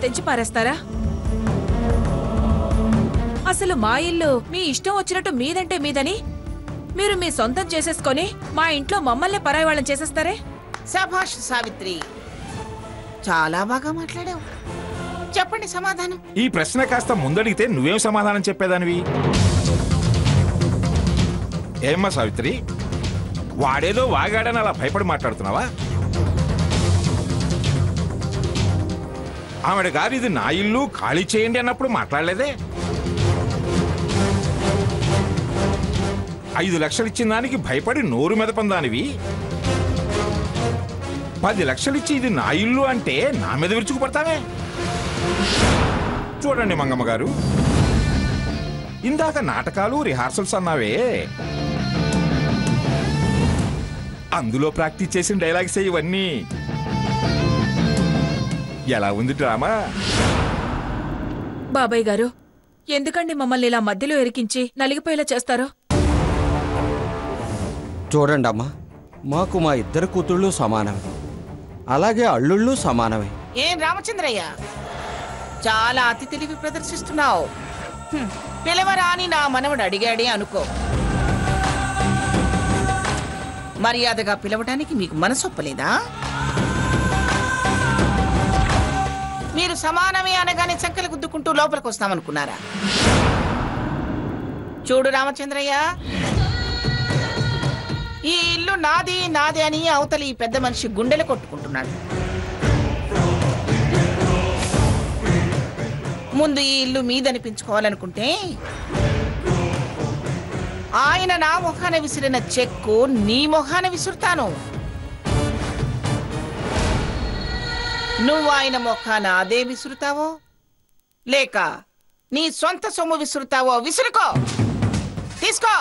తెంచి పారేస్తారా? అసలు మా ఇల్లు మీ ఇష్టం వచ్చినట్టు మీదంటే మీదని మీరు మీ సొంతం చేసేసుకొని మా ఇంట్లో మమ్మల్ని పరాయి వాళ్ళని చేసేస్తారే? శభాష్ సావిత్రి, చాలా బాగా మాట్లాడావు. చెప్పండి సమాధానం. ఈ ప్రశ్న కాస్త ముందడిగితే నువ్వేం సమాధానం చెప్పేదానివి? ఏమ్మా సావిత్రి, వాడేదో వాగాడని అలా భయపడి మాట్లాడుతున్నావా? ఆవిడ గారు ఇది నా ఇల్లు, ఖాళీ చేయండి అన్నప్పుడు మాట్లాడలేదే. 5 లక్షలు ఇచ్చిన దానికి భయపడి నోరు మెదపందానివి 10 లక్షలిచ్చి ఇది నా ఇల్లు అంటే నా మీద విరుచుకుపడతావే. చూడండి మంగమ్మ గారు, ఇందాక నాటకాలు రిహార్సల్స్ అన్నావే, అందులో ప్రాక్టీస్ చేసిన డైలాగ్స్ ఇవన్నీ. ఎలా ఉంది డ్రామా? బాబాయ్ గారు, ఎందుకండి మమ్మల్ని ఇలా మధ్యలో ఇరికించి నలిగిపోయేలా చేస్తారో? చూడండి అమ్మా, మాకు మా 2 కూతుళ్ళు సమానమే, అలాగే అల్లుళ్ళు సమానమే. ఏం రామచంద్రయ్య, చాలా అతి తెలివి ప్రదర్శిస్తున్నావు. పిలవరా అని నా మనవడు అడిగాడే అనుకో. మర్యాదగా పిలవటానికి మీకు మనసొప్పలేదా? మీరు సమానమే అనగానే చక్కలు గుద్దుకుంటూ లోపలికి వస్తామనుకున్నారా? చూడు రామచంద్రయ్య, ఈ ఇల్లు నాది నాది అని అవతలి ఈ పెద్ద మనిషి గుండెలు కొట్టుకుంటున్నాడు. ముందు ఈ ఇల్లు మీదనిపించుకోవాలనుకుంటే ఆయన నా మొహాన విసిరిన చెక్కు నీ మొహాన విసురుతాను. నువ్వు ఆయన మొఖాన అదే విసురుతావో లేక నీ సొంత సొమ్ము విసురుతావో విసురుకో. తీసుకో.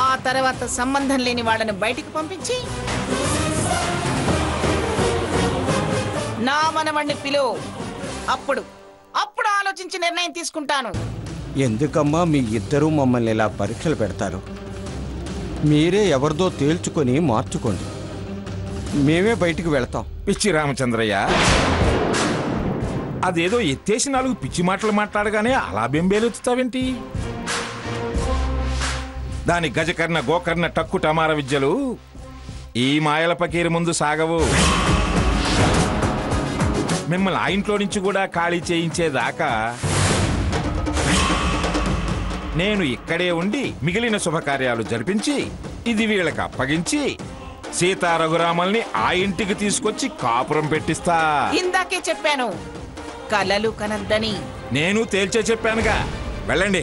ఆ తర్వాత సంబంధం లేని వాళ్ళని బయటికి పంపించి నా మనవణ్ణి పిలువు. అప్పుడు ఆలోచించి నిర్ణయం తీసుకుంటాను. ఎందుకమ్మా మీ 2 మమ్మల్ని ఇలా పరీక్షలు పెడతారు? మీరే ఎవరిదో తేల్చుకొని మార్చుకోండి, మేమే బయటికి వెళతాం. పిచ్చి రామచంద్రయ్య, అదేదో ఎత్తేసి 4 పిచ్చి మాటలు మాట్లాడగానే అలా బెంబేలెత్తుతావేంటి? దాని గజకర్ణ గోకర్ణ టక్కు టమార విద్యలు ఈ మాయల పకీరు ముందు సాగవు. మిమ్మల్ని ఆ ఇంట్లో నుంచి కూడా ఖాళీ చేయించేదాకా నేను ఇక్కడే ఉండి మిగిలిన శుభకార్యాలు జరిపించి ఇది వీళ్ళకి అప్పగించి సీతా రఘురామల్ని ఆ ఇంటికి తీసుకొచ్చి కాపురం పెట్టిస్తా. ఇందాకే చెప్పాను, కలలు కనద్దని. నేను తేల్చే చెప్పానుగా. వెళ్ళండి.